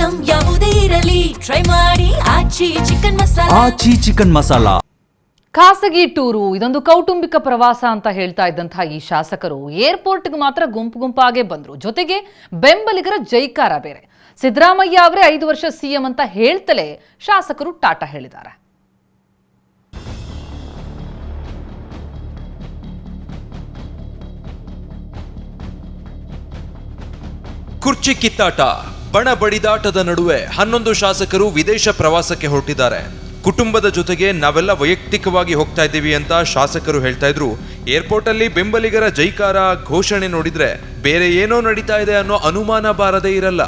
Item ಯಾವುದೇ ಇರಲಿ try ಮಾಡಿ ಆಚಿ ಚಿಕನ್ ಮಸಾಲಾ. ಖಾಸಗಿ ಟೂರು ಇದೊಂದು ಕೌಟುಂಬಿಕ ಪ್ರವಾಸ ಅಂತ ಹೇಳ್ತಾ ಇದ್ದಂತಹ ಈ ಶಾಸಕರು ಏರ್ಪೋರ್ಟ್ಗೆ ಮಾತ್ರ ಗುಂಪಾಗೇ ಬಂದ್ರು. ಜೊತೆಗೆ ಬೆಂಬಲಿಗರ ಜೈಕಾರ ಬೇರೆ. ಸಿದ್ದರಾಮಯ್ಯ ಅವರೇ 5 ವರ್ಷ ಸಿಎಂ ಅಂತ ಹೇಳ್ತಲೇ ಶಾಸಕರು ಟಾಟಾ ಹೇಳಿದ್ದಾರೆ. ಕುರ್ಚಿ ಕಿತ್ತಾಟ, ಬಣ ಬಡಿದಾಟದ ನಡುವೆ 11 ಶಾಸಕರು ವಿದೇಶ ಪ್ರವಾಸಕ್ಕೆ ಹೊರಟಿದ್ದಾರೆ. ಕುಟುಂಬದ ಜೊತೆಗೆ ನಾವೆಲ್ಲ ವೈಯಕ್ತಿಕವಾಗಿ ಹೋಗ್ತಾ ಇದ್ದೀವಿ ಅಂತ ಶಾಸಕರು ಹೇಳ್ತಾ ಇದ್ರು. ಏರ್ಪೋರ್ಟ್ ಅಲ್ಲಿ ಬೆಂಬಲಿಗರ ಜೈಕಾರ ಘೋಷಣೆ ನೋಡಿದ್ರೆ ಬೇರೆ ಏನೋ ನಡೀತಾ ಇದೆ ಅನ್ನೋ ಅನುಮಾನ ಬಾರದೇ ಇರಲ್ಲ.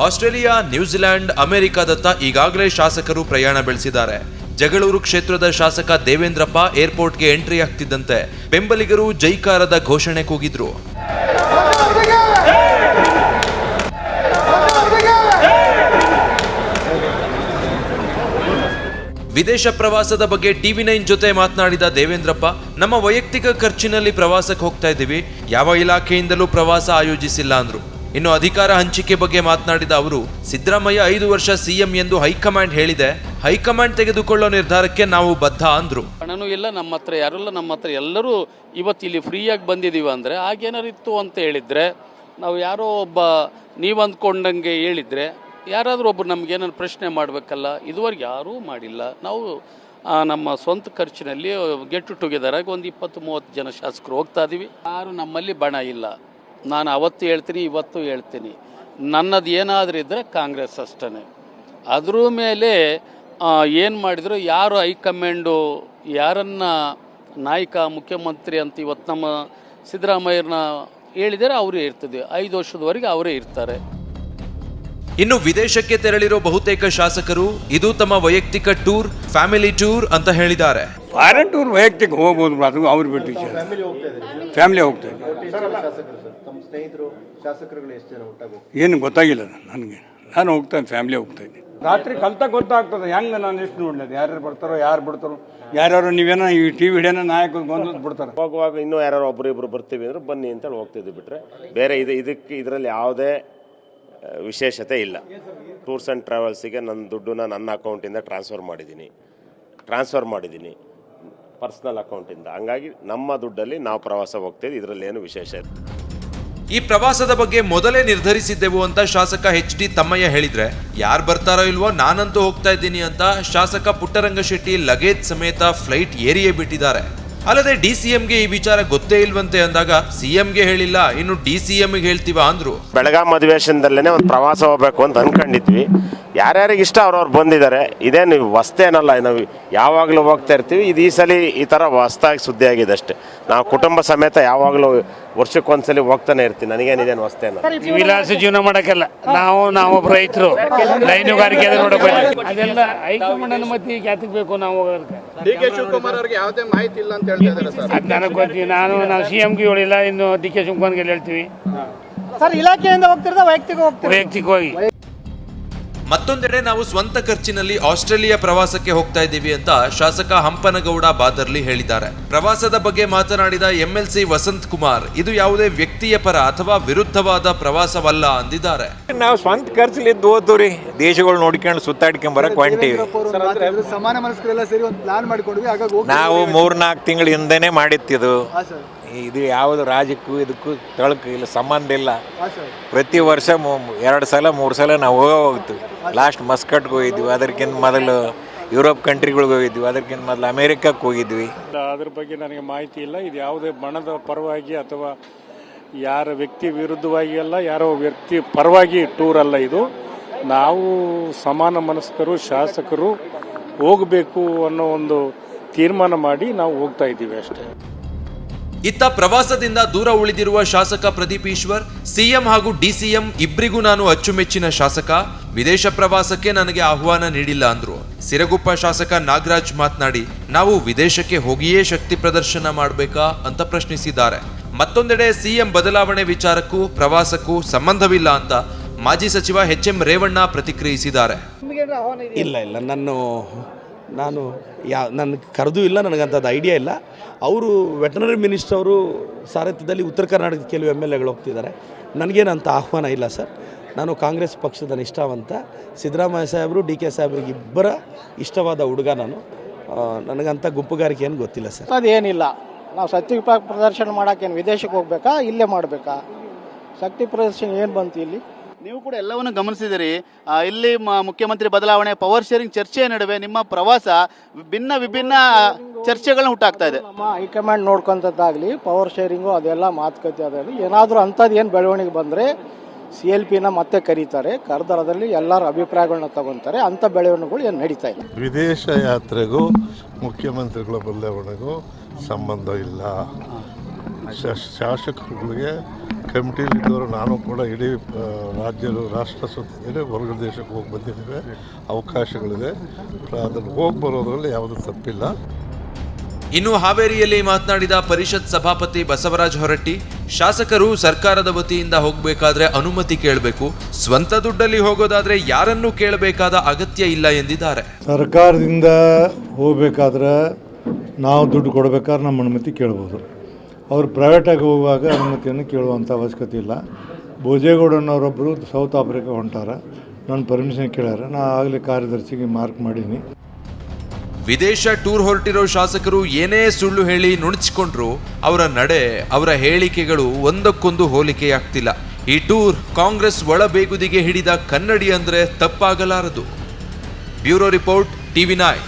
ಆಸ್ಟ್ರೇಲಿಯಾ, ನ್ಯೂಜಿಲೆಂಡ್, ಅಮೆರಿಕದತ್ತ ಈಗಾಗಲೇ ಶಾಸಕರು ಪ್ರಯಾಣ ಬೆಳೆಸಿದ್ದಾರೆ. ಜಗಳೂರು ಕ್ಷೇತ್ರದ ಶಾಸಕ ದೇವೇಂದ್ರಪ್ಪ ಏರ್ಪೋರ್ಟ್ಗೆ ಎಂಟ್ರಿ ಆಗ್ತಿದ್ದಂತೆ ಬೆಂಬಲಿಗರು ಜೈಕಾರದ ಘೋಷಣೆ ಕೂಗಿದ್ರು. ವಿದೇಶ ಪ್ರವಾಸದ ಬಗ್ಗೆ TV9 ಜೊತೆ ಮಾತನಾಡಿದ ದೇವೇಂದ್ರಪ್ಪ, ನಮ್ಮ ವೈಯಕ್ತಿಕ ಖರ್ಚಿನಲ್ಲಿ ಪ್ರವಾಸಕ್ಕೆ ಹೋಗ್ತಾ ಇದ್ದೀವಿ, ಯಾವ ಇಲಾಖೆಯಿಂದಲೂ ಪ್ರವಾಸ ಆಯೋಜಿಸಿಲ್ಲ ಅಂದ್ರು. ಇನ್ನು ಅಧಿಕಾರ ಹಂಚಿಕೆ ಬಗ್ಗೆ ಮಾತನಾಡಿದ ಅವರು, ಸಿದ್ದರಾಮಯ್ಯ 5 ವರ್ಷ ಸಿಎಂ ಎಂದು ಹೈಕಮಾಂಡ್ ಹೇಳಿದೆ, ಹೈಕಮಾಂಡ್ ತೆಗೆದುಕೊಳ್ಳೋ ನಿರ್ಧಾರಕ್ಕೆ ನಾವು ಬದ್ಧ ಅಂದ್ರು. ಹಣನೂ ಇಲ್ಲ ನಮ್ಮ ಹತ್ರ, ಯಾರೆಲ್ಲ ನಮ್ಮ ಹತ್ರ ಎಲ್ಲರೂ ಇವತ್ತು ಇಲ್ಲಿ ಫ್ರೀಯಾಗಿ ಬಂದಿದ್ದೀವಿ ಅಂದರೆ ಆಗೇನಾರಿತ್ತು ಅಂತ ಹೇಳಿದರೆ ನಾವು ಯಾರೋ ಒಬ್ಬ ನೀವು ಅಂದ್ಕೊಂಡಂಗೆ ಹೇಳಿದರೆ ಯಾರಾದರೂ ಒಬ್ಬರು ನಮಗೇನಾದ್ರು ಪ್ರಶ್ನೆ ಮಾಡಬೇಕಲ್ಲ. ಇದುವರೆಗೆ ಯಾರೂ ಮಾಡಿಲ್ಲ. ನಾವು ನಮ್ಮ ಸ್ವಂತ ಖರ್ಚಿನಲ್ಲಿ ಗೆಟ್ ಟುಗೆದರ್ ಆಗಿ ಒಂದು 20-30 ಜನ ಶಾಸಕರು ಹೋಗ್ತಾ ಇದ್ದೀವಿ. ಯಾರು ನಮ್ಮಲ್ಲಿ ಬಣ ಇಲ್ಲ. ನಾನು ಅವತ್ತು ಹೇಳ್ತೀನಿ, ಇವತ್ತು ಹೇಳ್ತೀನಿ, ನನ್ನದು ಏನಾದರೂ ಇದ್ದರೆ ಕಾಂಗ್ರೆಸ್ ಅಷ್ಟೇ. ಅದ್ರ ಮೇಲೆ ಏನು ಮಾಡಿದ್ರು, ಯಾರು ಹೈಕಮಾಂಡು ಯಾರನ್ನ ನಾಯಕ ಮುಖ್ಯಮಂತ್ರಿ ಅಂತ ಇವತ್ತು ನಮ್ಮ ಸಿದ್ದರಾಮಯ್ಯನ ಹೇಳಿದರೆ ಅವರೇ ಇರ್ತದೆ. 5 ವರ್ಷದವರೆಗೆ ಅವರೇ ಇರ್ತಾರೆ. ಇನ್ನು ವಿದೇಶಕ್ಕೆ ತೆರಳಿರೋ ಬಹುತೇಕ ಶಾಸಕರು ಇದು ತಮ್ಮ ವೈಯಕ್ತಿಕ ಟೂರ್, ಫ್ಯಾಮಿಲಿ ಟೂರ್ ಅಂತ ಹೇಳಿದ್ದಾರೆ. ಫಾರಿನ್ ಟೂರ್ ವೈಯಕ್ತಿಕ ಹೋಗ್ಬೋದು, ಅದು ಅವ್ರು ಬಿಟ್ಟು ಫ್ಯಾಮಿಲಿ ಹೋಗ್ತಾ ಇದ್ದಾರೆ. ಏನು ಗೊತ್ತಾಗಿಲ್ಲ ನನಗೆ. ನಾನು ಹೋಗ್ತಾನೆ, ಫ್ಯಾಮಿಲಿ ಹೋಗ್ತಾ ಇದ್ದೀನಿ. ರಾತ್ರಿ ಕಲ್ತ ಗೊತ್ತಾಗ್ತದೆ ಹೆಂಗೆ. ನಾನು ಎಷ್ಟು ನೋಡ್ಲಿಲ್ಲ, ಯಾರ್ಯಾರು ಬರ್ತಾರೋ ಯಾರು ಬಿಡ್ತಾರೋ, ಯಾರ್ಯಾರು ನೀವೇನೋ ಈ TV ಹಿಡಿಯೋನ ನಾಯಕ ಗೊಂದು ಬಿಡ್ತಾರೆ. ಹೋಗುವಾಗ ಇನ್ನೂ ಯಾರು ಒಬ್ಬರಿಬ್ರು ಬರ್ತೀವಿ ಅಂದ್ರೆ ಬನ್ನಿ ಅಂತೇಳಿ ಹೋಗ್ತಿದ್ವಿ. ಬಿಟ್ಟರೆ ಬೇರೆ ಇದರಲ್ಲಿ ಯಾವುದೇ ವಿಶೇಷತೆ ಇಲ್ಲ. ಟೂರ್ಸ್ ಆ್ಯಂಡ್ ಟ್ರಾವೆಲ್ಸಿಗೆ ನನ್ನ ದುಡ್ಡನ್ನ ನನ್ನ ಅಕೌಂಟಿಂದ ಟ್ರಾನ್ಸ್ಫರ್ ಮಾಡಿದ್ದೀನಿ ಪರ್ಸ್ನಲ್ ಅಕೌಂಟಿಂದ. ಹಂಗಾಗಿ ನಮ್ಮ ದುಡ್ಡಲ್ಲಿ ನಾವು ಪ್ರವಾಸ ಹೋಗ್ತಿದ್ವಿ, ಇದರಲ್ಲಿ ಏನು ವಿಶೇಷ ಇಲ್ಲ. ಈ ಪ್ರವಾಸದ ಬಗ್ಗೆ ಮೊದಲೇ ನಿರ್ಧರಿಸಿದ್ದೆವು ಅಂತ ಶಾಸಕ HD ತಮ್ಮಯ್ಯ ಹೇಳಿದ್ರೆ, ಯಾರು ಬರ್ತಾರೋ ಇಲ್ವೋ ನಾನಂತೂ ಹೋಗ್ತಾ ಇದ್ದೀನಿ ಅಂತ ಶಾಸಕ ಪುಟ್ಟರಂಗಶೆಟ್ಟಿ ಲಗೇಜ್ ಸಮೇತ ಫ್ಲೈಟ್ ಏರಿಯೇ ಬಿಟ್ಟಿದ್ದಾರೆ. ಅಲ್ಲದೆ DCMಗೆ ಈ ವಿಚಾರ ಗೊತ್ತೇ ಇಲ್ವಂತೆ ಅಂದಾಗ CMಗೆ ಹೇಳಿಲ್ಲ, ಇನ್ನು DCMಗೆ ಹೇಳ್ತೀವ ಅಂದ್ರು. ಬೆಳಗಾಂ ಅಧಿವೇಶನದಲ್ಲೇ ಒಂದು ಪ್ರವಾಸ ಹೋಗ್ಬೇಕು ಅಂತ ಅನ್ಕೊಂಡಿದ್ವಿ. ಯಾರ್ಯಾರಿಗೆ ಇಷ್ಟ ಅವ್ರವ್ರು ಬಂದಿದ್ದಾರೆ. ಇದೇನು ಹೊಸ್ತೇನಲ್ಲ, ನಾವು ಯಾವಾಗಲೂ ಹೋಗ್ತಾ ಇರ್ತೀವಿ. ಇದು ಈ ಸಲ ಈ ಥರ ಹೊಸ್ತಾಗಿ ಸುದ್ದಿ ಆಗಿದೆ ಅಷ್ಟೇ. ನಾವು ಕುಟುಂಬ ಸಮೇತ ಯಾವಾಗಲೂ ವರ್ಷಕ್ಕೊಂದ್ಸಲಿ ಹೋಗ್ತಾನೆ ಇರ್ತೀನಿ. ನನಗೇನಿದೇನು ಹೊಸ್ತೇನ. ವಿಲಾಸ ಜೀವನ ಮಾಡೋಕ್ಕಲ್ಲ. ನಾವೊಬ್ಬ ರೈತರು, ಹೈನುಗಾರಿಕೆ ನೋಡಬೇಕು. ಅದೆಲ್ಲ ಹೈಕಮಾಂಡ್ ಅನುಮತಿ ಯಾತಕ್ಕೆ ಬೇಕು ನಾವು ಹೋಗೋದಕ್ಕೆ? DK ಶಿವಕುಮಾರ್ ಅವರಿಗೆ ಯಾವುದೇ ಮಾಹಿತಿ ಇಲ್ಲ ಅಂತ ಹೇಳ್ತಿದ್ದಾರೆ ಸರ್. ಅದು ನನಗೆ ಗೊತ್ತಿ. ನಾವು CMಗೆ ಹೇಳಿಲ್ಲ, ಇನ್ನು DK ಶಿವಕುಮಾರ್ಗೆ ಹೇಳ್ತೀವಿ ಸರ್. ಇಲಾಖೆಯಿಂದ ಹೋಗ್ತಿರೋದು ವೈಯಕ್ತಿಕವಾಗಿ. ಮತ್ತೊಂದೆಡೆ ನಾವು ಸ್ವಂತ ಖರ್ಚಿನಲ್ಲಿ ಆಸ್ಟ್ರೇಲಿಯಾ ಪ್ರವಾಸಕ್ಕೆ ಹೋಗ್ತಾ ಇದ್ದೀವಿ ಅಂತ ಶಾಸಕ ಹಂಪನಗೌಡ ಬಾದರ್ಲಿ ಹೇಳಿದ್ದಾರೆ. ಪ್ರವಾಸದ ಬಗ್ಗೆ ಮಾತನಾಡಿದ MLC ವಸಂತ್ ಕುಮಾರ್, ಇದು ಯಾವುದೇ ವ್ಯಕ್ತಿಯ ಪರ ಅಥವಾ ವಿರುದ್ಧವಾದ ಪ್ರವಾಸವಲ್ಲ ಅಂದಿದ್ದಾರೆ. ನಾವು ಸ್ವಂತ ಖರ್ಚಲ್ಲಿದ್ದು ಹೋದ್ರಿ, ದೇಶಗಳು ನೋಡ್ಕೊಂಡು ಸುತ್ತಾಡ್ಕೊಂಡ್ ಬರಕ್ ಹೊಂಟೀವಿ. ಸಮಾನ ಮನಸ್ಕರೆಲ್ಲ ಸೇರಿ ಒಂದು ಪ್ಲಾನ್ ಮಾಡ್ಕೊಂಡ್ವಿ. ನಾವು 3-4 ತಿಂಗಳ ಹಿಂದೆನೆ ಮಾಡಿತ್ತಿದ್ದು. ಇದು ಯಾವುದು ರಾಜ್ಯಕ್ಕೂ ಇದಕ್ಕೂ ತಳಕು ಇಲ್ಲ, ಸಂಬಂಧ ಇಲ್ಲ. ಪ್ರತಿ ವರ್ಷ 2 ಸಲ 3 ಸಲ ನಾವು ಹೋಗ್ತೀವಿ. ಲಾಸ್ಟ್ ಮಸ್ಕಟ್ಗೆ ಹೋಗಿದ್ವಿ, ಅದಕ್ಕಿಂತ ಮೊದಲು ಯುರೋಪ್ ಕಂಟ್ರಿಗಳಿಗೆ ಹೋಗಿದ್ವಿ, ಅದಕ್ಕಿಂತ ಮೊದಲು ಅಮೇರಿಕಕ್ಕೆ ಹೋಗಿದ್ವಿ. ಅದ್ರ ಬಗ್ಗೆ ನನಗೆ ಮಾಹಿತಿ ಇಲ್ಲ. ಇದು ಯಾವುದೇ ಬಣದ ಪರವಾಗಿ ಅಥವಾ ಯಾರ ವ್ಯಕ್ತಿ ವಿರುದ್ಧವಾಗಿ ಅಲ್ಲ, ಯಾರೋ ವ್ಯಕ್ತಿ ಪರವಾಗಿ ಟೂರ್ ಅಲ್ಲ ಇದು. ನಾವು ಸಮಾನ ಮನಸ್ಕರು ಶಾಸಕರು ಹೋಗಬೇಕು ಅನ್ನೋ ಒಂದು ತೀರ್ಮಾನ ಮಾಡಿ ನಾವು ಹೋಗ್ತಾ ಇದ್ದೀವಿ ಅಷ್ಟೇ. ಇತ್ತ ಪ್ರವಾಸದಿಂದ ದೂರ ಉಳಿದಿರುವ ಶಾಸಕ ಪ್ರದೀಪ್ ಈಶ್ವರ್, CM ಹಾಗೂ DCM ಇಬ್ಬರಿಗೂ ನಾನು ಅಚ್ಚುಮೆಚ್ಚಿನ ಶಾಸಕ, ವಿದೇಶ ಪ್ರವಾಸಕ್ಕೆ ನನಗೆ ಆಹ್ವಾನ ನೀಡಿಲ್ಲ ಅಂದ್ರು. ಸಿರಗುಪ್ಪ ಶಾಸಕ ನಾಗರಾಜ್ ಮಾತನಾಡಿ, ನಾವು ವಿದೇಶಕ್ಕೆ ಹೋಗಿಯೇ ಶಕ್ತಿ ಪ್ರದರ್ಶನ ಮಾಡಬೇಕಾ ಅಂತ ಪ್ರಶ್ನಿಸಿದ್ದಾರೆ. ಮತ್ತೊಂದೆಡೆ CM ಬದಲಾವಣೆ ವಿಚಾರಕ್ಕೂ ಪ್ರವಾಸಕ್ಕೂ ಸಂಬಂಧವಿಲ್ಲ ಅಂತ ಮಾಜಿ ಸಚಿವ HM ರೇವಣ್ಣ ಪ್ರತಿಕ್ರಿಯಿಸಿದ್ದಾರೆ. ಇಲ್ಲ ನಾನು ನನಗೆ ಕರೆದೂ ಇಲ್ಲ, ನನಗಂಥದ್ದು ಐಡಿಯಾ ಇಲ್ಲ. ಅವರು ವೆಟನರಿ ಮಿನಿಸ್ಟರ್ ಅವರು ಸಾರಥ್ಯದಲ್ಲಿ ಉತ್ತರ ಕರ್ನಾಟಕದ ಕೆಲವು MLAಗಳು ಹೋಗ್ತಿದ್ದಾರೆ. ನನಗೇನಂತ ಆಹ್ವಾನ ಇಲ್ಲ ಸರ್. ನಾನು ಕಾಂಗ್ರೆಸ್ ಪಕ್ಷದ ನಿಷ್ಠಾವಂತ. ಸಿದ್ದರಾಮಯ್ಯ ಸಾಹೇಬರು DK ಸಾಹೇಬ್ರಿಗೆ ಇಬ್ಬರ ಇಷ್ಟವಾದ ಹುಡುಗ ನಾನು. ನನಗಂಥ ಗುಂಪುಗಾರಿಕೆ ಏನು ಗೊತ್ತಿಲ್ಲ ಸರ್. ಅದೇನಿಲ್ಲ, ನಾವು ಶಕ್ತಿ ಪ್ರದರ್ಶನ ಮಾಡೋಕ್ಕೇನು ವಿದೇಶಕ್ಕೆ ಹೋಗ್ಬೇಕಾ, ಇಲ್ಲೇ ಮಾಡಬೇಕಾ? ಶಕ್ತಿ ಪ್ರದರ್ಶನ ಏನು ಬಂತು ಇಲ್ಲಿ? ನೀವು ಕೂಡ ಎಲ್ಲವನ್ನು ಗಮನಿಸಿದಿರಿ. ಇಲ್ಲಿ ಮುಖ್ಯಮಂತ್ರಿ ಬದಲಾವಣೆ, ಪವರ್ ಶೇರಿಂಗ್ ಚರ್ಚೆಯ ನಡುವೆ ನಿಮ್ಮ ಪ್ರವಾಸ ವಿಭಿನ್ನ ಚರ್ಚೆಗಳನ್ನ ಹುಟ್ಟಾಗ್ತಾ ಇದೆ. ನಮ್ಮ ಹೈಕಮಾಂಡ್ ನೋಡ್ಕೊಂಥದ್ದಾಗಲಿ, ಪವರ್ ಶೇರಿಂಗು ಅದೆಲ್ಲ ಮಾತುಕತೆ ಅದರಲ್ಲಿ ಏನಾದರೂ ಅಂಥದ್ದು ಏನು ಬೆಳವಣಿಗೆ ಬಂದರೆ CLPನ ಮತ್ತೆ ಕರೀತಾರೆ. ಕರೆದರದಲ್ಲಿ ಎಲ್ಲರ ಅಭಿಪ್ರಾಯಗಳನ್ನ ತಗೊತಾರೆ. ಅಂಥ ಬೆಳವಣಿಗೆಗಳು ಏನು ನಡೀತಾ ಇಲ್ಲ. ವಿದೇಶ ಯಾತ್ರೆಗೂ ಮುಖ್ಯಮಂತ್ರಿಗಳ ಬದಲಾವಣೆಗೂ ಸಂಬಂಧ ಇಲ್ಲ. ಶಾಸಕರುಗಳಿಗೆ ಕಮಿಟಿಲಿದ್ದವರು ನಾನು ಕೂಡ ಇಡೀ ರಾಷ್ಟ್ರ ಸುತ್ತಿದ್ದೇನೆ, ಹೊರಗಡೆ ದೇಶಕ್ಕೆ ಹೋಗಿ ಬಂದಿದ್ದೇವೆ, ಅವಕಾಶಗಳಿದೆ. ಅದನ್ನು ಹೋಗಿ ಬರೋದ್ರಲ್ಲಿ ಯಾವುದೂ ತಪ್ಪಿಲ್ಲ. ಇನ್ನು ಹಾವೇರಿಯಲ್ಲಿ ಮಾತನಾಡಿದ ಪರಿಷತ್ ಸಭಾಪತಿ ಬಸವರಾಜ ಹೊರಟ್ಟಿ, ಶಾಸಕರು ಸರ್ಕಾರದ ವತಿಯಿಂದ ಹೋಗಬೇಕಾದ್ರೆ ಅನುಮತಿ ಕೇಳಬೇಕು, ಸ್ವಂತ ದುಡ್ಡಲ್ಲಿ ಹೋಗೋದಾದ್ರೆ ಯಾರನ್ನೂ ಕೇಳಬೇಕಾದ ಅಗತ್ಯ ಇಲ್ಲ ಎಂದಿದ್ದಾರೆ. ಸರ್ಕಾರದಿಂದ ಹೋಗಬೇಕಾದ್ರೆ ನಾವು ದುಡ್ಡು ಕೊಡಬೇಕಾದ್ರೆ ನಮ್ಮ ಅನುಮತಿ ಕೇಳ್ಬೋದು. ಅವರು ಪ್ರೈವೇಟಾಗಿ ಹೋಗುವಾಗ ಅನುಮತಿಯನ್ನು ಕೇಳುವಂಥ ಅವಶ್ಯಕತೆ ಇಲ್ಲ. ಭೋಜೇಗೌಡನವರೊಬ್ಬರು ಸೌತ್ ಆಫ್ರಿಕಾ ಹೊಂಟಾರ, ನಾನು ಪರ್ಮಿಷನ್ ಕೇಳ್ಯಾರ, ನಾನು ಆಗಲೇ ಕಾರ್ಯದರ್ಶಿಗೆ ಮಾರ್ಕ್ ಮಾಡೀನಿ. ವಿದೇಶ ಟೂರ್ ಹೊರಟಿರೋ ಶಾಸಕರು ಏನೇ ಸುಳ್ಳು ಹೇಳಿ ನುಣುಚಿಕೊಂಡ್ರು ಅವರ ನಡೆ, ಅವರ ಹೇಳಿಕೆಗಳು ಒಂದಕ್ಕೊಂದು ಹೋಲಿಕೆಯಾಗ್ತಿಲ್ಲ. ಈ ಟೂರ್ ಕಾಂಗ್ರೆಸ್ ಒಳಬೇಗುದಿಗೆ ಹಿಡಿದ ಕನ್ನಡಿ ಅಂದ್ರೆ ತಪ್ಪಾಗಲಾರದು. Bureau report, TV9.